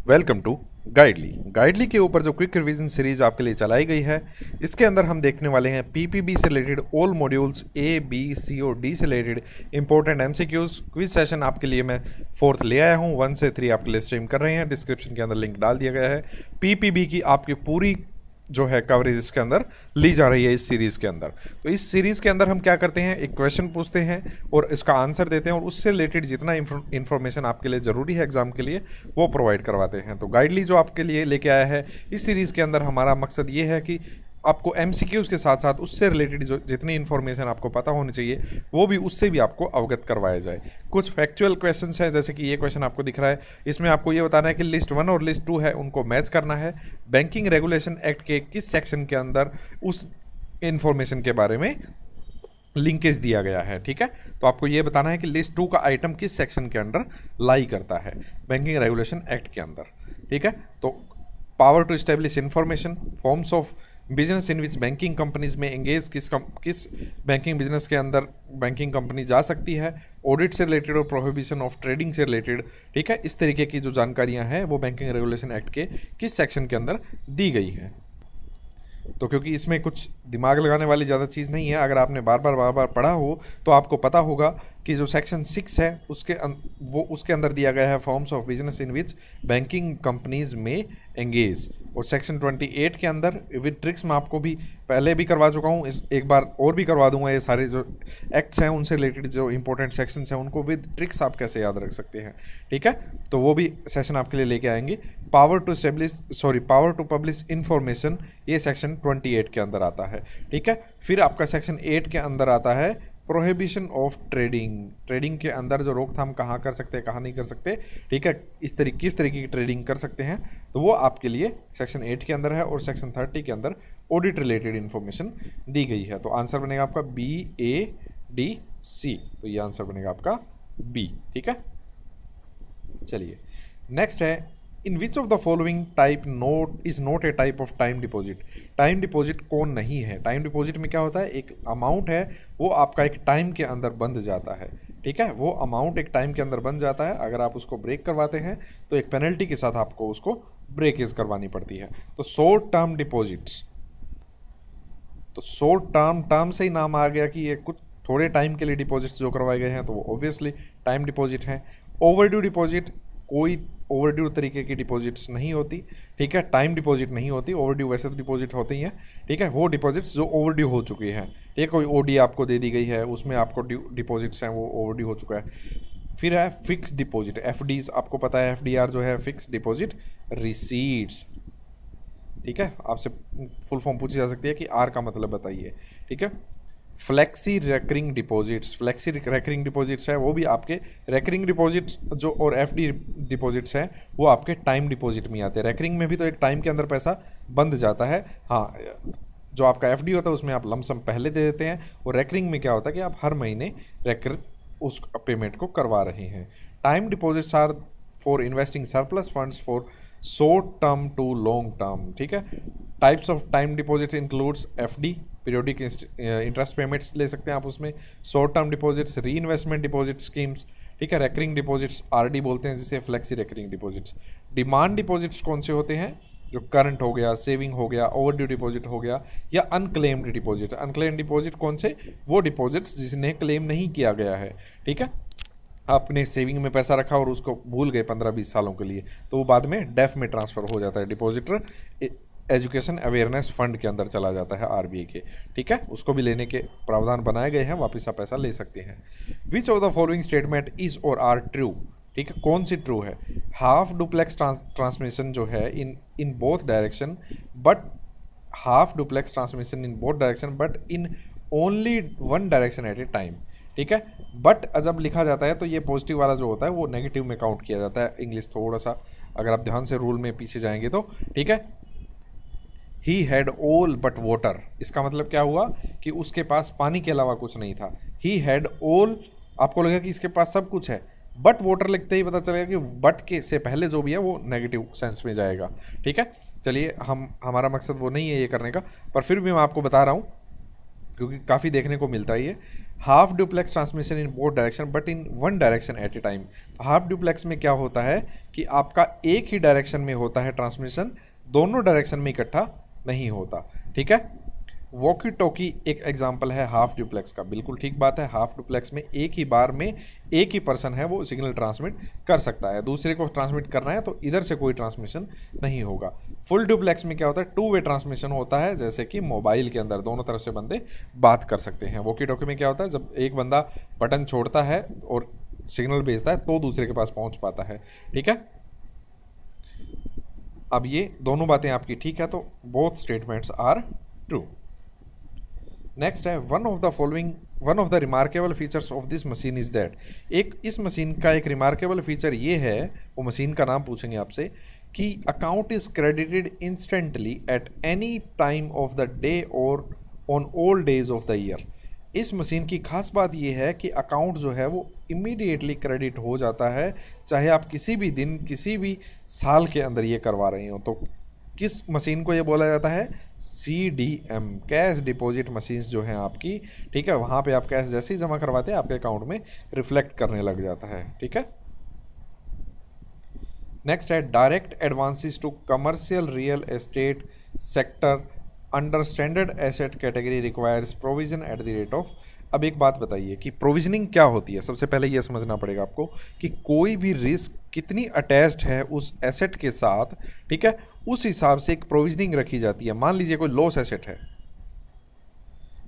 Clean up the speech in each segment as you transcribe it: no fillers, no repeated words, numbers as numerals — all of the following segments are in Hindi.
Welcome to गाइडली। गाइडली के ऊपर जो क्विक रिवीजन सीरीज आपके लिए चलाई गई है, इसके अंदर हम देखने वाले हैं पीपीबी से related all modules A B C और डी से related important MCQs quiz session आपके लिए मैं 4th ले आया हूं। 1 से 3 आपके लिए स्ट्रीम कर रहे हैं। डिस्क्रिप्शन के अंदर लिंक डाल दिया गया है। पीपीबी की आपकी पूरी जो है कवरेज इसके अंदर ली जा रही है इस सीरीज़ के अंदर। तो इस सीरीज़ के अंदर हम क्या करते हैं, एक क्वेश्चन पूछते हैं और इसका आंसर देते हैं और उससे रिलेटेड जितना इन्फॉर्मेशन आपके लिए ज़रूरी है एग्जाम के लिए वो प्रोवाइड करवाते हैं। तो गाइडली जो आपके लिए लेके आया है इस सीरीज़ के अंदर, हमारा मकसद ये है कि आपको एमसीक्यूज़ के साथ साथ उससे रिलेटेड जो जितनी इन्फॉर्मेशन आपको पता होनी चाहिए वो भी उससे भी आपको अवगत करवाया जाए। कुछ फैक्चुअल क्वेश्चंस हैं, जैसे कि ये क्वेश्चन आपको दिख रहा है, इसमें आपको ये बताना है कि लिस्ट 1 और लिस्ट 2 है उनको मैच करना है। बैंकिंग रेगुलेशन एक्ट के किस सेक्शन के अंदर उस इन्फॉर्मेशन के बारे में लिंकेज दिया गया है। ठीक है, तो आपको ये बताना है कि लिस्ट 2 का आइटम किस सेक्शन के अंदर लाई करता है बैंकिंग रेगुलेशन एक्ट के अंदर। ठीक है, तो power to establish information, forms of business in which banking companies में एंगेज, किस बैंकिंग बिजनेस के अंदर बैंकिंग कंपनी जा सकती है, ऑडिट से रिलेटेड और प्रोहिबिशन ऑफ ट्रेडिंग से रिलेटेड। ठीक है, इस तरीके की जो जानकारियां हैं वो बैंकिंग रेगुलेशन एक्ट के किस सेक्शन के अंदर दी गई हैं। तो क्योंकि इसमें कुछ दिमाग लगाने वाली ज़्यादा चीज़ नहीं है, अगर आपने बार बार पढ़ा हो तो आपको पता होगा कि जो सेक्शन 6 है उसके अंदर दिया गया है forms of business in which banking companies में एंगेज, और सेक्शन 28 के अंदर विद ट्रिक्स मैं आपको भी पहले भी करवा चुका हूँ, एक बार और भी करवा दूंगा। ये सारे जो एक्ट्स हैं उनसे रिलेटेड जो इंपॉर्टेंट सेक्शंस हैं उनको विद ट्रिक्स आप कैसे याद रख सकते हैं। ठीक है, तो वो भी सेशन आपके लिए लेके आएंगे। पावर टू पब्लिश इंफॉर्मेशन, ये सेक्शन 28 के अंदर आता है। ठीक है, फिर आपका सेक्शन 8 के अंदर आता है प्रोहिबिशन ऑफ ट्रेडिंग के अंदर जो रोकथाम कहाँ कर सकते हैं कहाँ नहीं कर सकते। ठीक है, किस तरीके की ट्रेडिंग कर सकते हैं, तो वो आपके लिए सेक्शन 8 के अंदर है। और सेक्शन 30 के अंदर ऑडिट रिलेटेड इन्फॉर्मेशन दी गई है। तो आंसर बनेगा आपका BADC, तो ये आंसर बनेगा आपका B। ठीक है, चलिए नेक्स्ट है, in which of the following type note is not a type of time deposit. Time deposit कौन नहीं है। टाइम डिपॉजिट में क्या होता है, एक अमाउंट है वो आपका एक टाइम के अंदर बंध जाता है। ठीक है, वो अमाउंट एक टाइम के अंदर बन जाता है, अगर आप उसको ब्रेक करवाते हैं तो एक पेनल्टी के साथ आपको उसको ब्रेकेज करवानी पड़ती है। तो शॉर्ट टर्म डिपॉजिट्स, तो शॉर्ट टर्म से ही नाम आ गया कि ये कुछ थोड़े टाइम के लिए डिपॉजिट्स जो करवाए गए हैं, तो वो ऑब्वियसली टाइम डिपॉजिट हैं। ओवरड्यू डिपॉजिट, कोई ओवरड्यू तरीके की डिपॉजिट्स नहीं होती। ठीक है, टाइम डिपॉजिट नहीं होती, ओवरड्यू वैसे तो डिपॉजिट होती ही हैं। ठीक है, वो डिपॉजिट्स जो ओवरड्यू हो चुकी हैं, ठीक है, कोई ओडी आपको दे दी गई है उसमें आपको डिपॉजिट्स हैं वो ओवरड्यू हो चुका है। फिर है फिक्स डिपॉजिट, एफडीज, आपको पता है एफडीआर जो है फिक्स डिपॉजिट रिसीट्स। ठीक है, आपसे फुल फॉर्म पूछी जा सकती है कि आर का मतलब बताइए। ठीक है, फ्लेक्सी रेकरिंग डिपॉजिट्स है वो भी आपके रेकरिंग डिपॉजिट्स जो और एफडी डिपॉजिट्स हैं वो आपके टाइम डिपॉजिट में आते हैं। रेकरिंग में भी तो एक टाइम के अंदर पैसा बंद जाता है। हाँ, जो आपका एफडी होता है उसमें आप लमसम पहले दे देते हैं, और रेकरिंग में क्या होता है कि आप हर महीने उस पेमेंट को करवा रहे हैं। Time deposits are for investing surplus funds for short term to long term. ठीक है, types of time deposit includes FD, periodic interest payments ले सकते हैं आप उसमें, short term deposits, reinvestment deposit schemes. ठीक है, रेकरिंग डिपॉजिट्स आरडी बोलते हैं जिसे flexi recurring deposits. Demand deposits कौन से होते हैं, जो करंट हो गया, सेविंग हो गया, ओवरड्यू डिपॉजिट हो गया, या अनक्लेम्ड डिपॉजिट। अनक्लेम्ड डिपॉजिट कौन से, वो डिपॉजिट्स जिन्हें क्लेम नहीं किया गया है। ठीक है, आपने सेविंग में पैसा रखा और उसको भूल गए 15-20 सालों के लिए, तो वो बाद में डेफ में ट्रांसफ़र हो जाता है, डिपॉजिटर एजुकेशन अवेयरनेस फंड के अंदर चला जाता है आरबीआई के। ठीक है, उसको भी लेने के प्रावधान बनाए गए हैं, वापस आप पैसा ले सकते हैं। विच of the following statement is और आर ट्रू। ठीक है, कौन सी ट्रू है। हाफ डुप्लेक्स ट्रांसमिशन जो है in both direction but in only one direction at A time. ठीक है, बट जब लिखा जाता है तो ये पॉजिटिव वाला जो होता है वो नेगेटिव में काउंट किया जाता है। इंग्लिश थोड़ा सा अगर आप ध्यान से रूल में पीछे जाएंगे तो। ठीक है, he had all but water, इसका मतलब क्या हुआ कि उसके पास पानी के अलावा कुछ नहीं था। ही हैड ऑल, आपको लगेगा कि इसके पास सब कुछ है, बट वाटर लिखते ही पता चलेगा कि बट के से पहले जो भी है वो नेगेटिव सेंस में जाएगा। ठीक है, चलिए हमारा मकसद वो नहीं है ये करने का, पर फिर भी मैं आपको बता रहा हूँ क्योंकि काफ़ी देखने को मिलता ही है। Half duplex transmission in both direction but in one direction at A time. तो हाफ डुप्लेक्स में क्या होता है कि आपका एक ही डायरेक्शन में होता है ट्रांसमिशन, दोनों डायरेक्शन में इकट्ठा नहीं होता। ठीक है, वॉकी टॉकी एक एग्जांपल है हाफ डुप्लेक्स का, बिल्कुल ठीक बात है। हाफ डुप्लेक्स में एक ही बार में एक ही पर्सन है वो सिग्नल ट्रांसमिट कर सकता है, दूसरे को ट्रांसमिट करना है तो इधर से कोई ट्रांसमिशन नहीं होगा। फुल डुप्लेक्स में क्या होता है, 2 वे ट्रांसमिशन होता है, जैसे कि मोबाइल के अंदर दोनों तरफ से बंदे बात कर सकते हैं। वॉकी टॉकी में क्या होता है, जब एक बंदा बटन छोड़ता है और सिग्नल भेजता है तो दूसरे के पास पहुंच पाता है। ठीक है, अब ये दोनों बातें आपकी ठीक है, तो both statements are true. Next है one of the remarkable features of this machine is that, एक इस मशीन का एक रिमार्केबल फीचर ये है, वो मशीन का नाम पूछेंगे आपसे, कि account is credited instantly at any time of the day और on all days of the year. इस मशीन की खास बात यह है कि अकाउंट जो है वो इमीडिएटली क्रेडिट हो जाता है, चाहे आप किसी भी दिन किसी भी साल के अंदर ये करवा रहे हो। तो किस मशीन को ये बोला जाता है, CDM, कैश डिपॉजिट मशीन्स जो हैं आपकी। ठीक है, वहाँ पे आप कैश जैसे ही जमा करवाते हैं आपके अकाउंट में रिफ्लेक्ट करने लग जाता है। ठीक है, नेक्स्ट है direct advances to commercial real estate sector under standard asset category requires provision at the rate of. अब एक बात बताइए कि प्रोविजनिंग क्या होती है। सबसे पहले यह समझना पड़ेगा आपको कि कोई भी रिस्क कितनी अटैच्ड है उस एसेट के साथ, ठीक है, उस हिसाब से एक प्रोविजनिंग रखी जाती है। मान लीजिए कोई लॉस एसेट है,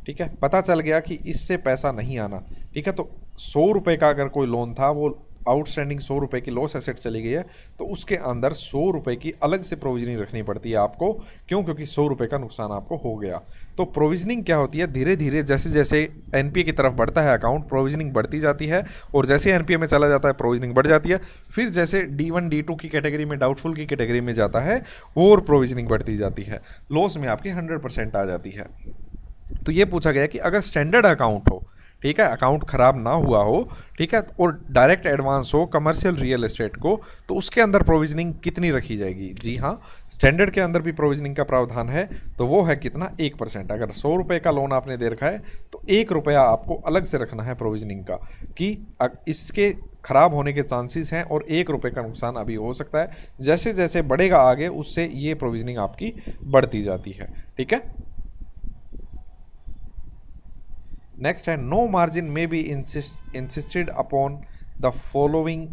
ठीक है, पता चल गया कि इससे पैसा नहीं आना, ठीक है, तो 100 रुपये का अगर कोई लोन था, वो आउटस्टैंडिंग 100 रुपये की लॉस एसेट चली गई है, तो उसके अंदर 100 रुपये की अलग से प्रोविजनिंग रखनी पड़ती है आपको। क्यों? क्योंकि 100 रुपये का नुकसान आपको हो गया। तो प्रोविजनिंग क्या होती है, धीरे धीरे जैसे जैसे एनपीए की तरफ बढ़ता है अकाउंट, प्रोविजनिंग बढ़ती जाती है, और जैसे एनपीए में चला जाता है प्रोविजनिंग बढ़ जाती है। फिर जैसे D1 D2 की कैटेगरी में, डाउटफुल की कैटेगरी में जाता है, और प्रोविजनिंग बढ़ती जाती है, लॉस में आपकी 100% आ जाती है। तो ये पूछा गया कि अगर स्टैंडर्ड अकाउंट हो, ठीक है, अकाउंट खराब ना हुआ हो, ठीक है, और डायरेक्ट एडवांस हो कमर्शियल रियल एस्टेट को, तो उसके अंदर प्रोविजनिंग कितनी रखी जाएगी। जी हाँ, स्टैंडर्ड के अंदर भी प्रोविजनिंग का प्रावधान है। तो वो है कितना, 1%। अगर 100 रुपये का लोन आपने दे रखा है तो 1 रुपया आपको अलग से रखना है प्रोविजनिंग का, कि इसके खराब होने के चांसेस हैं और 1 रुपये का नुकसान अभी हो सकता है। जैसे जैसे बढ़ेगा आगे, उससे ये प्रोविजनिंग आपकी बढ़ती जाती है। ठीक है, नेक्स्ट है नो मार्जिन में be insisted upon the following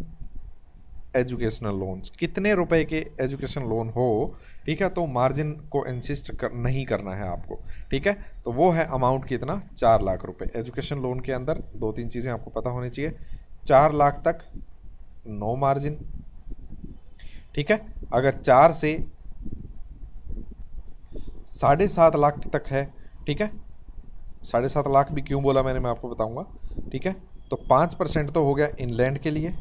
educational loans. कितने रुपए के एजुकेशन लोन हो, ठीक है, तो मार्जिन को इंसिस्ट नहीं करना है आपको। ठीक है, तो वो है अमाउंट कितना, 4 लाख रुपए। एजुकेशन लोन के अंदर 2-3 चीज़ें आपको पता होनी चाहिए। 4 लाख तक नो मार्जिन, ठीक है। अगर 4 से 7.5 लाख तक है, ठीक है, 7.5 लाख भी क्यों बोला मैंने, मैं आपको बताऊंगा। ठीक है, तो 5% तो हो गया इनलैंड के लिए,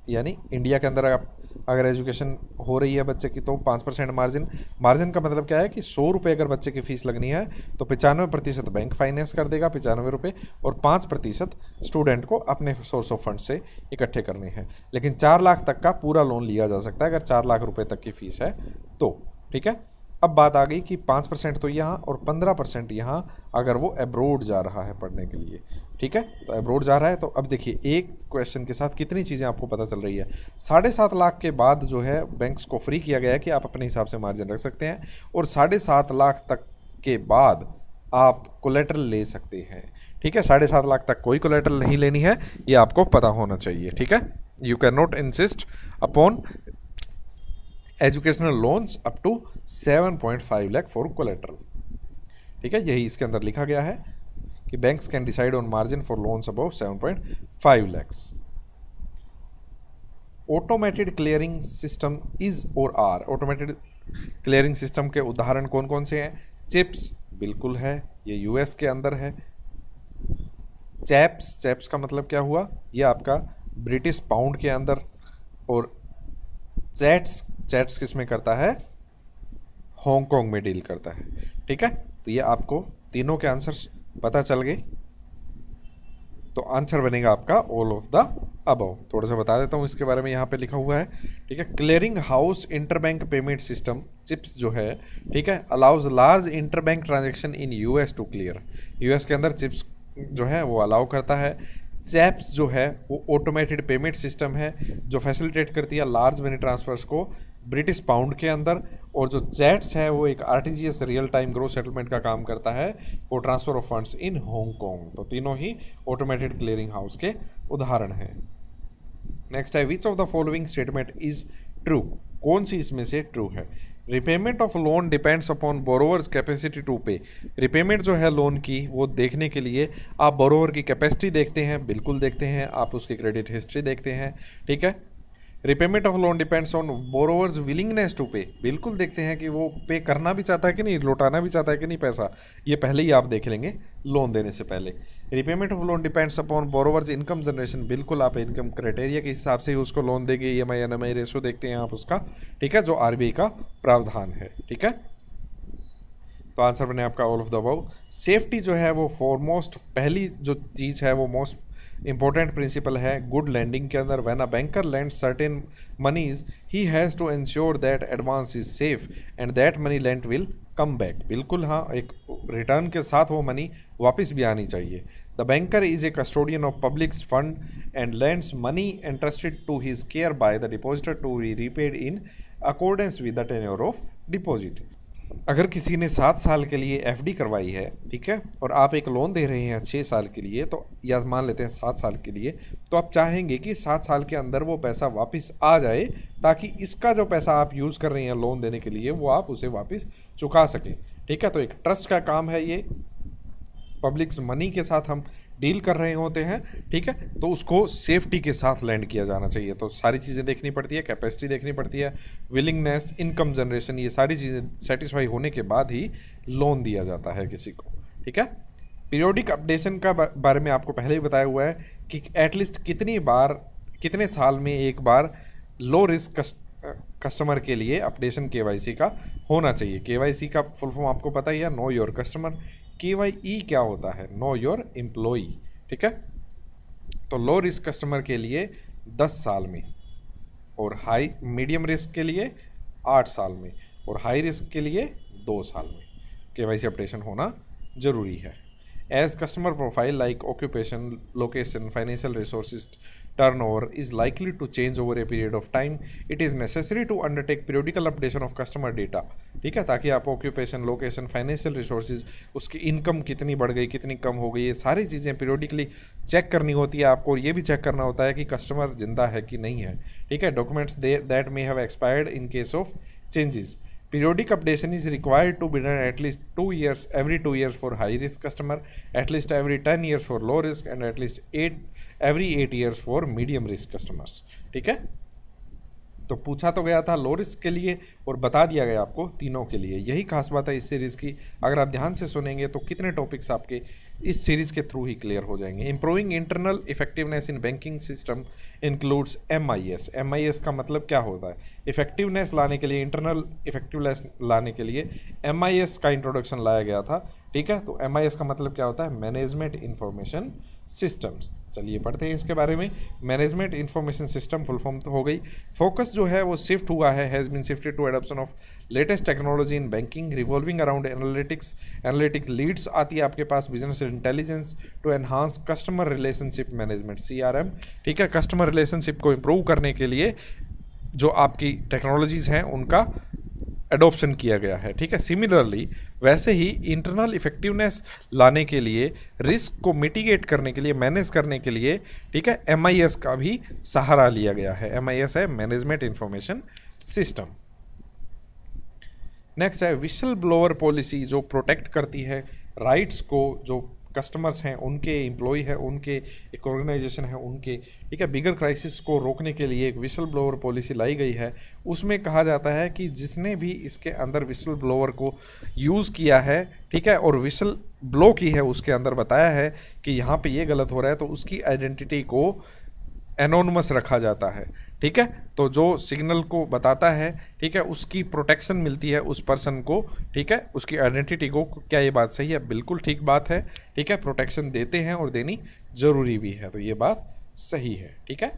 यानी इंडिया के अंदर अगर एजुकेशन हो रही है बच्चे की, तो 5% मार्जिन। मार्जिन का मतलब क्या है कि 100 रुपये अगर बच्चे की फीस लगनी है तो 95% बैंक फाइनेंस कर देगा, 95 रुपये, और 5% स्टूडेंट को अपने सोर्स ऑफ फंड से इकट्ठे करने हैं। लेकिन 4 लाख तक का पूरा लोन लिया जा सकता है अगर 4 लाख रुपये तक की फीस है तो। ठीक है, अब बात आ गई कि 5% तो यहाँ और 15% यहाँ अगर वो एब्रोड जा रहा है पढ़ने के लिए। ठीक है, तो एब्रोड जा रहा है, तो अब देखिए एक क्वेश्चन के साथ कितनी चीज़ें आपको पता चल रही है। 7.5 लाख के बाद जो है बैंक्स को फ्री किया गया है कि आप अपने हिसाब से मार्जिन रख सकते हैं, और 7.5 लाख तक के बाद आप कोलेटरल ले सकते हैं। ठीक है, 7.5 लाख तक कोई कोलेटरल नहीं लेनी है, ये आपको पता होना चाहिए। ठीक है, you can not insist upon educational loans up to 7.5 lakh for collateral. ठीक है, यही इसके अंदर लिखा गया है कि banks can decide on margin for loans above 7.5 lakhs. Automated clearing system is और आर। ऑटोमेटेड क्लियरिंग सिस्टम के उदाहरण कौन कौन से हैं? चिप्स बिल्कुल है, ये यूएस के अंदर है। चैप्स का मतलब क्या हुआ, ये आपका ब्रिटिश पाउंड के अंदर। और चैट्स किस में करता है? हांगकांग में डील करता है। ठीक है, तो ये आपको तीनों के आंसर्स पता चल गए, तो आंसर बनेगा आपका ऑल ऑफ द अबव। थोड़ा सा बता देता हूँ इसके बारे में, यहाँ पे लिखा हुआ है। ठीक है, clearing house interbank payment system CHIPS जो है, ठीक है, allows large interbank transaction in US to clear. US के अंदर चिप्स जो है वो अलाउ करता है चैप्स जो है वो ऑटोमेटेड पेमेंट सिस्टम है जो फैसिलिटेट करती है लार्ज मनी ट्रांसफर्स को ब्रिटिश पाउंड के अंदर, और जो जेट्स है वो एक RTGS real time gross settlement का काम करता है for transfer of funds in Hong Kong. तो तीनों ही ऑटोमेटेड क्लियरिंग हाउस के उदाहरण हैं। नेक्स्ट है which of the following statement is true, कौन सी इसमें से ट्रू है। Repayment of loan depends upon borrowers capacity to pay. Repayment जो है लोन की वो देखने के लिए आप बोरोवर की कैपेसिटी देखते हैं, बिल्कुल देखते हैं, आप उसकी क्रेडिट हिस्ट्री देखते हैं, ठीक है। Repayment of loan depends on borrowers willingness to pay, बिल्कुल देखते हैं कि वो पे करना भी चाहता है कि नहीं, लौटाना भी चाहता है कि नहीं पैसा, ये पहले ही आप देख लेंगे लोन देने से पहले। Repayment of loan depends upon borrowers income generation, बिल्कुल आप इनकम क्राइटेरिया के हिसाब से ही उसको लोन देंगे, ईएमआई एनएमआई रेशो देखते हैं आप उसका, ठीक है, जो आरबीआई का प्रावधान है, ठीक है। तो आंसर बने आपका all of the above. Safety जो है वो फॉरमोस्ट पहली जो चीज़ है वो मोस्ट इंपॉर्टेंट प्रिंसिपल है गुड लैंडिंग के अंदर। When a banker lend certain monies he has to ensure that advance is safe and that money lent will come back, बिल्कुल हाँ, एक रिटर्न के साथ वो मनी वापस भी आनी चाहिए। The banker is a custodian of public fund and lends money entrusted to his care by the depositor to be repaid in accordance with the tenure of deposit. अगर किसी ने 7 साल के लिए एफडी करवाई है, ठीक है, और आप एक लोन दे रहे हैं 6 साल के लिए, तो या मान लेते हैं 7 साल के लिए, तो आप चाहेंगे कि 7 साल के अंदर वो पैसा वापस आ जाए ताकि इसका जो पैसा आप यूज़ कर रहे हैं लोन देने के लिए वो आप उसे वापस चुका सकें, ठीक है। तो एक ट्रस्ट का काम है ये, पब्लिक मनी के साथ हम डील कर रहे होते हैं, ठीक है, तो उसको सेफ्टी के साथ लैंड किया जाना चाहिए। तो सारी चीज़ें देखनी पड़ती है, कैपेसिटी देखनी पड़ती है, विलिंगनेस, इनकम जनरेशन, ये सारी चीज़ें सेटिस्फाई होने के बाद ही लोन दिया जाता है किसी को, ठीक है। पीरियोडिक अपडेशन का बारे में आपको पहले ही बताया हुआ है कि एटलीस्ट कितने साल में एक बार लो रिस्क कस्टमर के लिए अपडेशन केवाईसी का होना चाहिए। केवाईसी का फुल फॉर्म आपको पता ही है, नो योर कस्टमर। KYE क्या होता है, नो योर एम्प्लॉई, ठीक है। तो लो रिस्क कस्टमर के लिए 10 साल में, और हाई मीडियम रिस्क के लिए 8 साल में, और हाई रिस्क के लिए 2 साल में KYC अपडेशन होना जरूरी है। As customer profile like occupation, location, financial resources, turnover is likely to change over a period of time, it is necessary to undertake periodical updation of customer data, ठीक है, ताकि आप ऑक्यूपेशन, लोकेशन, फाइनेंशियल रिसोर्सेज, उसकी इनकम कितनी बढ़ गई, कितनी कम हो गई, ये सारी चीज़ें पीरियोडिकली चेक करनी होती है आपको, और ये भी चेक करना होता है कि कस्टमर जिंदा है कि नहीं है, ठीक है। Documents that may have expired in case of changes. Periodic updation is required to be done at least 2 years, every 2 years for high risk customer, at least every 10 years for low risk, and at least every 8 years for medium risk customers, ठीक है। तो पूछा तो गया था लो रिस्क के लिए और बता दिया गया आपको तीनों के लिए। यही खास बात है इस सीरीज़ की, अगर आप ध्यान से सुनेंगे तो कितने टॉपिक्स आपके इस सीरीज़ के थ्रू ही क्लियर हो जाएंगे। Improving internal effectiveness in banking system includes MIS। MIS का मतलब क्या होता है, इफेक्टिवनेस लाने के लिए, इंटरनल इफेक्टिवनेस लाने के लिए MIS का इंट्रोडक्शन लाया गया था, ठीक है। तो MIS का मतलब क्या होता है, मैनेजमेंट इंफॉर्मेशन सिस्टम्स। चलिए पढ़ते हैं इसके बारे में। Management information system full form तो हो गई। फोकस जो है वो शिफ्ट हुआ है, has been shifted to adoption of latest technology in banking, revolving around analytic leads आती है आपके पास, business intelligence to enhance customer relationship management, CRM, ठीक है। कस्टमर रिलेशनशिप को इम्प्रूव करने के लिए जो आपकी टेक्नोलॉजीज़ हैं उनका एडॉप्शन किया गया है, ठीक है। सिमिलरली वैसे ही इंटरनल इफेक्टिवनेस लाने के लिए, रिस्क को मिटिगेट करने के लिए, मैनेज करने के लिए, ठीक है, MIS का भी सहारा लिया गया है। MIS है मैनेजमेंट इंफॉर्मेशन सिस्टम। नेक्स्ट है विसल ब्लोअर पॉलिसी, जो प्रोटेक्ट करती है राइट्स को, जो कस्टमर्स हैं उनके, एम्प्लॉय है उनके, एक ऑर्गेनाइजेशन है उनके, ठीक है। बिगर क्राइसिस को रोकने के लिए एक विसल ब्लोअर पॉलिसी लाई गई है। उसमें कहा जाता है कि जिसने भी इसके अंदर विसल ब्लोअर को यूज़ किया है, ठीक है, और विसल ब्लो की है, उसके अंदर बताया है कि यहाँ पे ये गलत हो रहा है, तो उसकी आइडेंटिटी को एनोनिमस रखा जाता है, ठीक है। तो जो सिग्नल को बताता है, ठीक है, उसकी प्रोटेक्शन मिलती है उस पर्सन को, ठीक है, उसकी आइडेंटिटी को। क्या ये बात सही है? बिल्कुल ठीक बात है, ठीक है। प्रोटेक्शन देते हैं और देनी जरूरी भी है, तो ये बात सही है, ठीक है।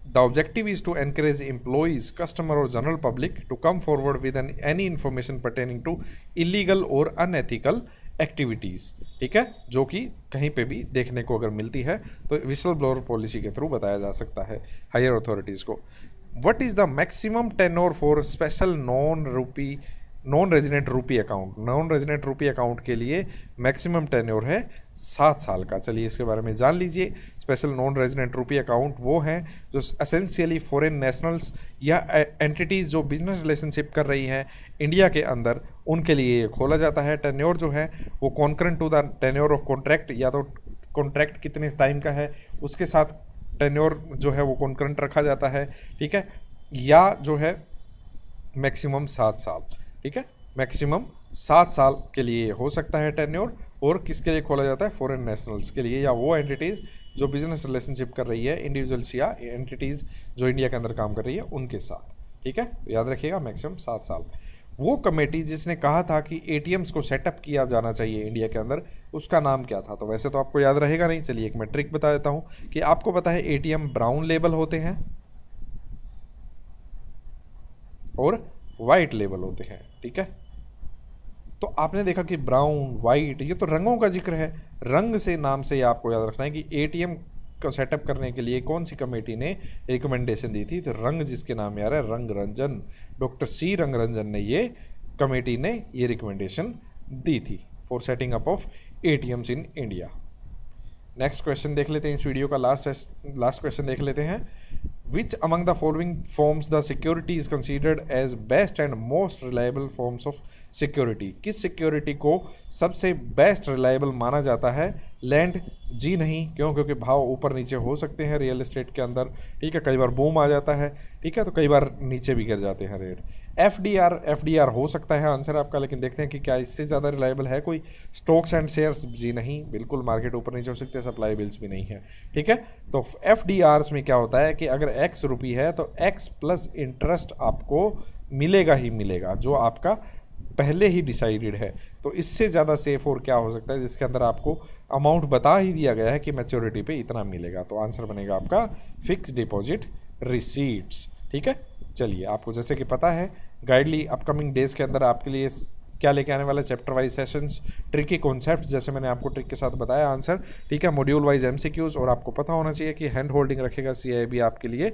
The objective is to encourage employees, customer or general public to come forward with any information pertaining to illegal or unethical activities, ठीक है, जो कि कहीं पे भी देखने को अगर मिलती है तो विसल ब्लोअर पॉलिसी के थ्रू बताया जा सकता है हायर अथॉरिटीज़ को। What is the maximum tenure for special non resident रूपी अकाउंट? नॉन रेजिडेंट रूपी अकाउंट के लिए मैक्सिमम टेन्योर है 7 साल का। चलिए इसके बारे में जान लीजिए। स्पेशल नॉन रेजिडेंट रूपी अकाउंट वो हैं जो एसेंशियली फॉरेन नेशनल्स या एंटिटीज़ जो बिजनेस रिलेशनशिप कर रही हैं इंडिया के अंदर, उनके लिए ये खोला जाता है। टेन्योर जो है वो concurrent to the tenure of contract, या तो कॉन्ट्रैक्ट कितने टाइम का है उसके साथ टेन्योर जो है वो कॉन्करेंट रखा जाता है, ठीक है, या जो है मैक्सिमम 7 साल, ठीक है, मैक्सिमम 7 साल के लिए हो सकता है टेन्योर। और किसके लिए खोला जाता है? फॉरेन नेशनल्स के लिए, या वो एंटिटीज़ जो बिजनेस रिलेशनशिप कर रही है इंडिविजुअल्स या एंटिटीज़ जो इंडिया के अंदर काम कर रही है उनके साथ, ठीक है, याद रखिएगा मैक्सिमम 7 साल। वो कमेटी जिसने कहा था कि एटीएम्स को सेटअप किया जाना चाहिए इंडिया के अंदर, उसका नाम क्या था? तो वैसे तो आपको याद रहेगा नहीं, चलिए एक मैं ट्रिक बता देता हूँ कि आपको पता है एटीएम ब्राउन लेबल होते हैं और वाइट लेबल होते हैं, ठीक है। तो आपने देखा कि ब्राउन, वाइट, ये तो रंगों का जिक्र है। रंग से नाम से आपको याद रखना है कि एटीएम को सेटअप करने के लिए कौन सी कमेटी ने रिकमेंडेशन दी थी? तो रंग जिसके नाम यार है रंग रंजन, डॉक्टर सी रंगरंजन ने ये कमेटी ने ये रिकमेंडेशन दी थी for setting up of ATMs in India. Next question देख लेते हैं, इस वीडियो का लास्ट क्वेश्चन देख लेते हैं। Which among the following forms the security is considered as best and most reliable forms of security? किस सिक्योरिटी को सबसे बेस्ट रिलायबल माना जाता है? लैंड जी नहीं, क्यों? क्योंकि भाव ऊपर नीचे हो सकते हैं रियल एस्टेट के अंदर, ठीक है, कई बार बूम आ जाता है, ठीक है, तो कई बार नीचे भी गिर जाते हैं रेट। एफडीआर हो सकता है आंसर आपका, लेकिन देखते हैं कि क्या इससे ज़्यादा रिलायबल है कोई? स्टॉक्स एंड शेयर्स जी नहीं, बिल्कुल मार्केट ऊपर नीचे हो सकते हैं, सप्लाई बिल्स भी नहीं है, ठीक है। तो एफडीआर्स में क्या होता है कि अगर एक्स रुपी है तो एक्स प्लस इंटरेस्ट आपको मिलेगा ही मिलेगा, जो आपका पहले ही डिसाइडेड है। तो इससे ज़्यादा सेफ और क्या हो सकता है जिसके अंदर आपको अमाउंट बता ही दिया गया है कि मैच्योरिटी पे इतना मिलेगा? तो आंसर बनेगा आपका फिक्स डिपॉजिट रिसीट्स, ठीक है। चलिए, आपको जैसे कि पता है गाइडली अपकमिंग डेज के अंदर आपके लिए क्या लेके आने वाला है? Chapter wise sessions, tricky concept, जैसे मैंने आपको ट्रिक के साथ बताया आंसर, ठीक है, मॉड्यूल वाइज एमसीक्यूज, और आपको पता होना चाहिए कि हैंड होल्डिंग रखेगा सीआईबी आपके लिए,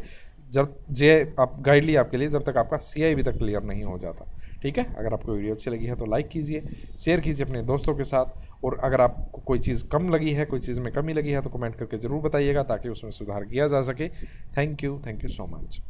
जब आप गाइडली आपके लिए जब तक आपका सीआईबी तक क्लियर नहीं हो जाता, ठीक है। अगर आपको वीडियो अच्छी लगी है तो लाइक कीजिए, शेयर कीजिए अपने दोस्तों के साथ, और अगर आपको कोई चीज़ कम लगी है, कोई चीज़ में कमी लगी है तो कमेंट करके ज़रूर बताइएगा ताकि उसमें सुधार किया जा सके। Thank you so much.